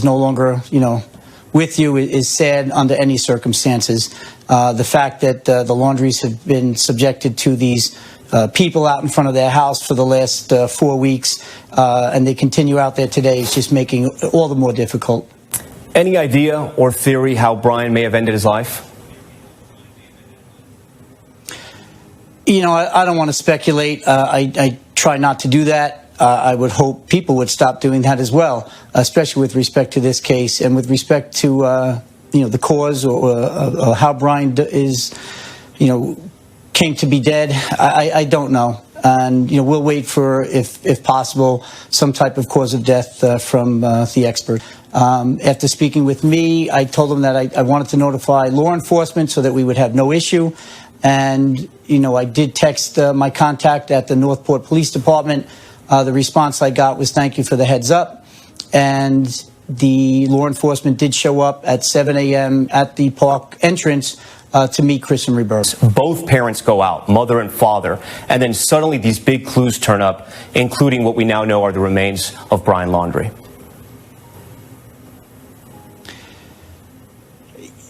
is no longer, with you is sad under any circumstances. The fact that the Laundries have been subjected to these people out in front of their house for the last 4 weeks, and they continue out there today, is just making it all the more difficult. Any idea or theory how Brian may have ended his life? I don't want to speculate. I try not to do that. I would hope people would stop doing that as well, especially with respect to this case and with respect to, the cause or how Brian came to be dead. I don't know. And, we'll wait for, if possible, some type of cause of death from the expert. After speaking with me, I told him that I wanted to notify law enforcement so that we would have no issue. And, I did text my contact at the Northport Police Department. The response I got was thank you for the heads up. And the law enforcement did show up at 7 a.m. at the park entrance to meet Chris and Roberta. Both parents go out, mother and father, and then suddenly these big clues turn up, including what we now know are the remains of Brian Laundrie.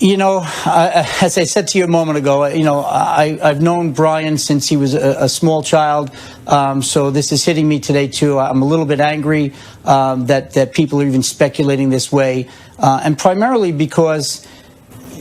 As I said to you a moment ago, I've known Brian since he was a small child, so this is hitting me today too. I'm a little bit angry that people are even speculating this way, and primarily because,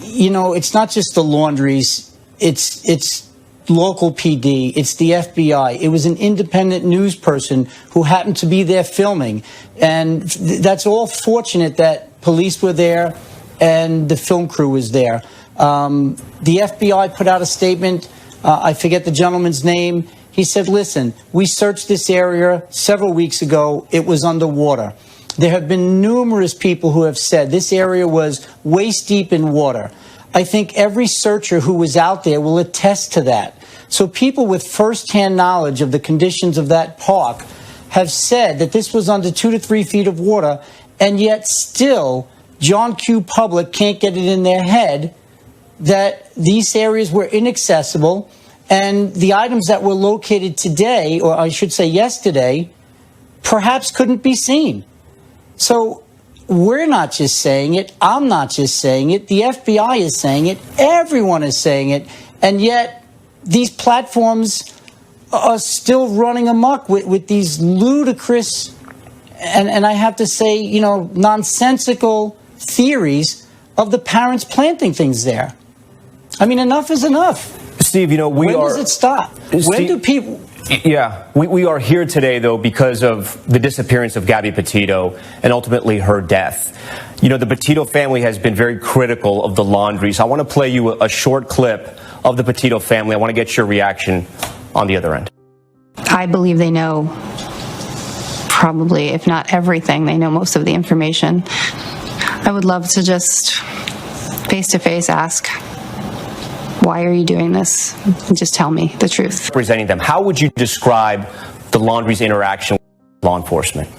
it's not just the Laundries, it's local PD, it's the FBI. It was an independent news person who happened to be there filming, and that's all fortunate that police were there and the film crew was there. The FBI put out a statement. I forget the gentleman's name. He said, listen, we searched this area several weeks ago. It was underwater. There have been numerous people who have said this area was waist deep in water. I think every searcher who was out there will attest to that. So people with firsthand knowledge of the conditions of that park have said that this was under 2 to 3 feet of water, and yet still John Q. Public can't get it in their head that these areas were inaccessible, and the items that were located today, or I should say yesterday, perhaps couldn't be seen. So we're not just saying it. I'm not just saying it. The FBI is saying it. Everyone is saying it. And yet these platforms are still running amok with these ludicrous and I have to say, nonsensical theories of the parents planting things there. I mean, enough is enough. Steve, when does it stop? When do people... Yeah, we are here today, though, because of the disappearance of Gabby Petito and ultimately her death. The Petito family has been very critical of the Laundries. I want to play you a short clip of the Petito family. I want to get your reaction on the other end. I believe they know probably, if not everything, they know most of the information. I would love to just face-to-face ask, why are you doing this? And just tell me the truth. Representing them, how would you describe the Laundrie's interaction with law enforcement?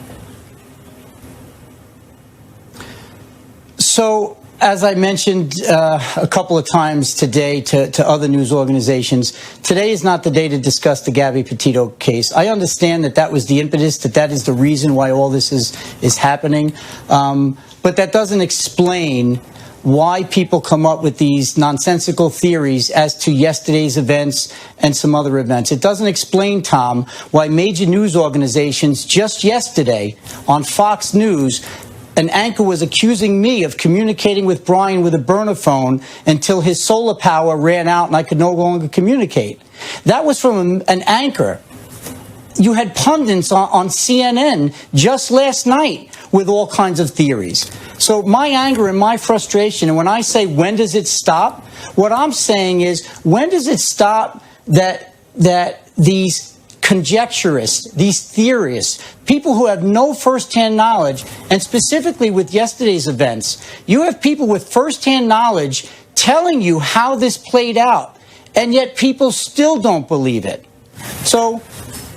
So, as I mentioned a couple of times today to other news organizations, today is not the day to discuss the Gabby Petito case. I understand that was the impetus, that is the reason why all this is happening. But that doesn't explain why people come up with these nonsensical theories as to yesterday's events and some other events. It doesn't explain, Tom, why major news organizations just yesterday on Fox News, an anchor was accusing me of communicating with Brian with a burner phone until his solar power ran out and I could no longer communicate. That was from an anchor. You had pundits on CNN just last night with all kinds of theories. So my anger and my frustration, and when I say when does it stop, what I'm saying is when does it stop that these conjecturists, these theorists, people who have no firsthand knowledge, and specifically with yesterday's events, you have people with firsthand knowledge telling you how this played out, and yet people still don't believe it. So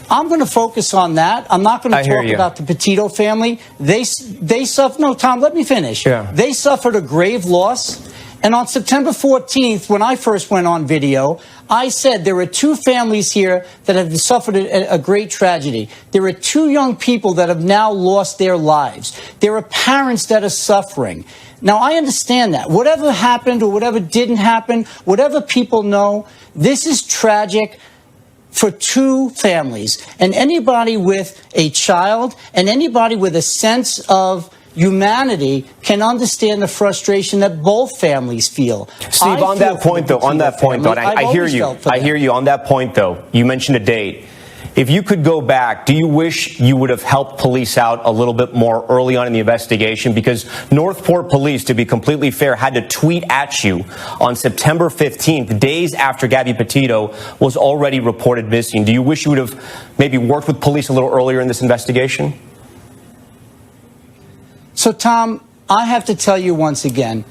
I'm going to focus on that. I'm not going to talk about the Petito family. They suffered. No, Tom, let me finish. Yeah. They suffered a grave loss, And on September 14th, when I first went on video, I said there are two families here that have suffered a great tragedy. There are two young people that have now lost their lives. There are parents that are suffering. Now, I understand that. Whatever happened or whatever didn't happen, whatever people know, this is tragic for two families. And anybody with a child and anybody with a sense of humanity can understand the frustration that both families feel. Steve, on that point, though, I hear you. I hear you on that point, though. You mentioned a date. If you could go back, do you wish you would have helped police out a little bit more early on in the investigation? Because Northport Police, to be completely fair, had to tweet at you on September 15th, days after Gabby Petito was already reported missing. Do you wish you would have maybe worked with police a little earlier in this investigation? So, Tom, I have to tell you once again,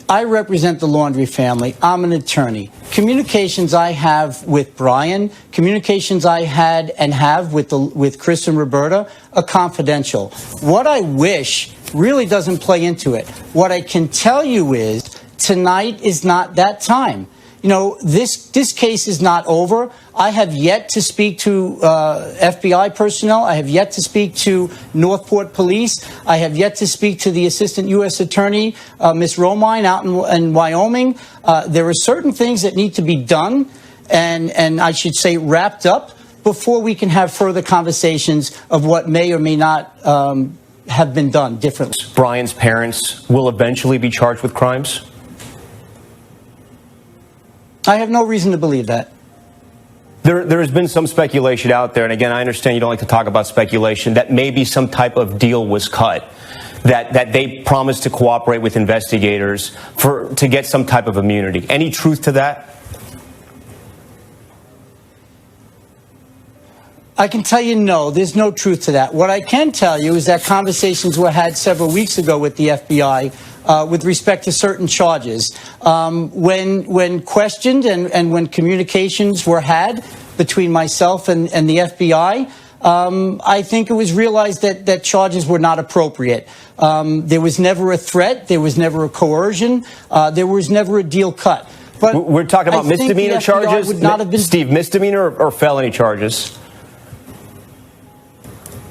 I represent the Laundrie family. I'm an attorney. Communications I have with Brian, communications I had and have with Chris and Roberta are confidential. What I wish really doesn't play into it. What I can tell you is tonight is not that time. You know, this case is not over. I have yet to speak to FBI personnel. I have yet to speak to Northport Police. I have yet to speak to the Assistant U.S. Attorney, Ms. Romine, out in Wyoming. There are certain things that need to be done, and I should say wrapped up, before we can have further conversations of what may or may not have been done differently. Brian's parents will eventually be charged with crimes? I have no reason to believe that. There has been some speculation out there, and again, I understand you don't like to talk about speculation, that maybe some type of deal was cut, that they promised to cooperate with investigators to get some type of immunity. Any truth to that? I can tell you no, there's no truth to that. What I can tell you is that conversations were had several weeks ago with the FBI with respect to certain charges. When questioned and when communications were had between myself and the FBI, I think it was realized that charges were not appropriate. There was never a threat. There was never a coercion. There was never a deal cut. But we're talking about misdemeanor charges? Would not have been... Steve, misdemeanor or felony charges?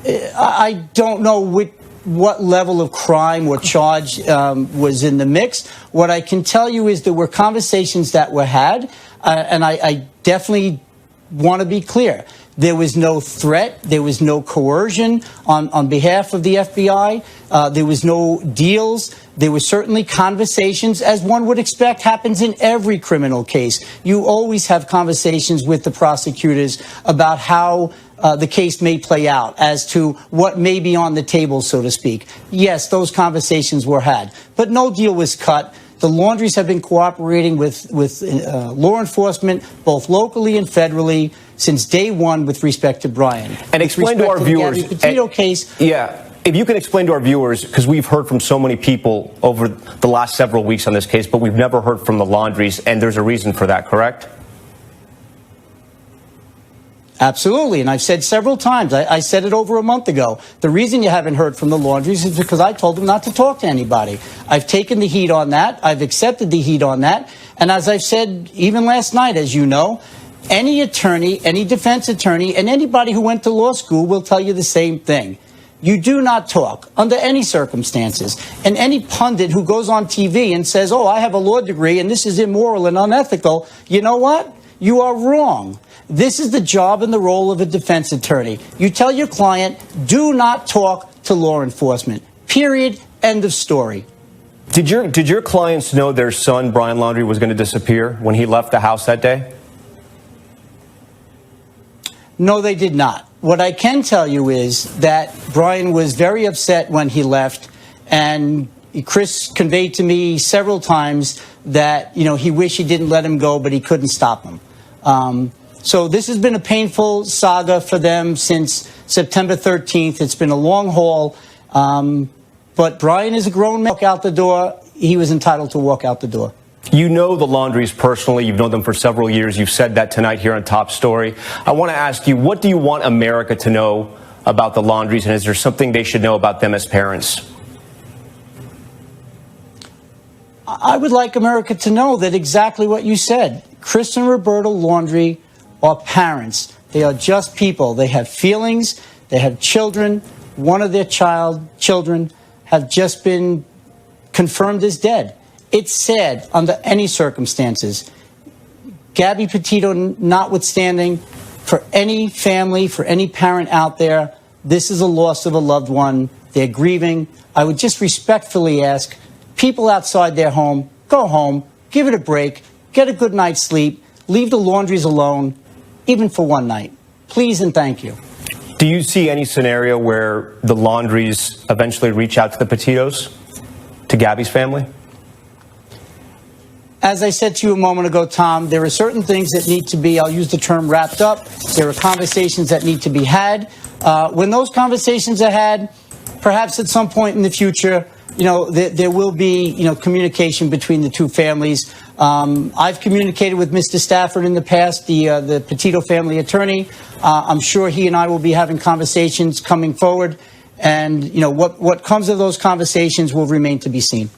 I don't know what level of crime or charge was in the mix. What I can tell you is there were conversations that were had, and I definitely want to be clear. There was no threat. There was no coercion on behalf of the FBI. There was no deals. There were certainly conversations, as one would expect happens in every criminal case. You always have conversations with the prosecutors about how the case may play out, as to what may be on the table, so to speak. Yes, those conversations were had, but no deal was cut. The Laundries have been cooperating with law enforcement, both locally and federally, since day one with respect to Brian. And explain to our viewers, the Gabby Petito case. Yeah. If you can explain to our viewers, because we've heard from so many people over the last several weeks on this case, but we've never heard from the Laundries, and there's a reason for that, correct? Absolutely, and I've said several times, I said it over a month ago, the reason you haven't heard from the Laundries is because I told them not to talk to anybody. I've taken the heat on that, I've accepted the heat on that, and as I've said even last night, as you know, any attorney, any defense attorney, and anybody who went to law school will tell you the same thing. You do not talk under any circumstances. And any pundit who goes on TV and says, oh, I have a law degree and this is immoral and unethical, you know what? You are wrong. This is the job and the role of a defense attorney. You tell your client, do not talk to law enforcement. Period. End of story. Did your clients know their son, Brian Laundrie, was going to disappear when he left the house that day? No, they did not. What I can tell you is that Brian was very upset when he left, and Chris conveyed to me several times that, you know, he wished he didn't let him go, but he couldn't stop him. So this has been a painful saga for them since September 13th. It's been a long haul, but Brian is a grown man. Walk out the door. He was entitled to walk out the door. You know the Laundries personally. You've known them for several years. You've said that tonight here on Top Story. I want to ask you, what do you want America to know about the Laundries, and is there something they should know about them as parents? I would like America to know that exactly what you said. Chris and Roberta Laundrie are parents. They are just people. They have feelings. They have children. One of their children have just been confirmed as dead. It's sad under any circumstances. Gabby Petito notwithstanding, for any family, for any parent out there, this is a loss of a loved one. They're grieving. I would just respectfully ask people outside their home, go home, give it a break, get a good night's sleep, leave the Laundries alone, even for one night. Please and thank you. Do you see any scenario where the Laundries eventually reach out to the Petitos, to Gabby's family? As I said to you a moment ago, Tom, there are certain things that need to be, I'll use the term wrapped up. There are conversations that need to be had. When those conversations are had, perhaps at some point in the future, there will be, communication between the two families. I've communicated with Mr. Stafford in the past, the Petito family attorney. I'm sure he and I will be having conversations coming forward. And, what comes of those conversations will remain to be seen.